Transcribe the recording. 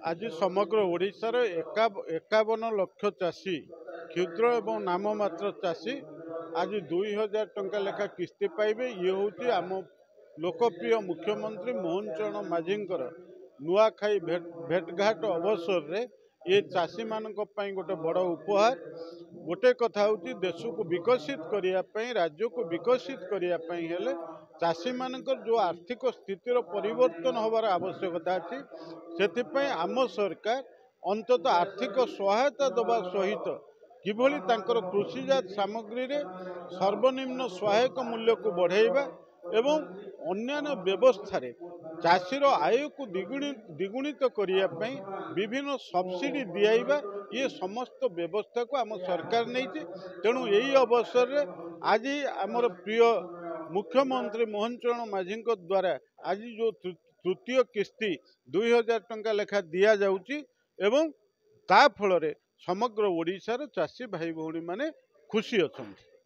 आज समग्र ओडिशार 51 लाख चाषी क्षुद्र एवं नाममात्र चाषी आज 2000 टंका लेखा किस्ती पाइबे। ये हूँ आम लोकप्रिय मुख्यमंत्री मोहन चरण माझी नुआखाई भेटघाट अवसर रे ये चाषी मानक गोटे बड़ उपहार। गोटे कथा हूँ देश को विकसित करने राज्य को विकसित करने चाषी मानकर जो आर्थिक स्थितिर परिवर्तन होबार आवश्यकता अच्छी से आम सरकार अंततः आर्थिक सहायता दबा सहित किभली तांकर कृषिजात सामग्री रे सर्वनिम्न सहायक मूल्य को बढ़ाइबा एवं अन्यान्य व्यवस्था रे चाषीर आय को द्विगुणित करने विभिन्न सब्सिडी दियाइबा ये समस्त व्यवस्था को आम सरकार नहीं। तेणु यही अवसर रे आज आमर प्रिय मुख्यमंत्री मोहन चरण माझी द्वारा आज जो तृतीय किस्ती 2000 टंका लेखा दिया जाउची एवं ता फल समग्र ओडिशार चाषी भाई भौणी माने खुशी अछंती।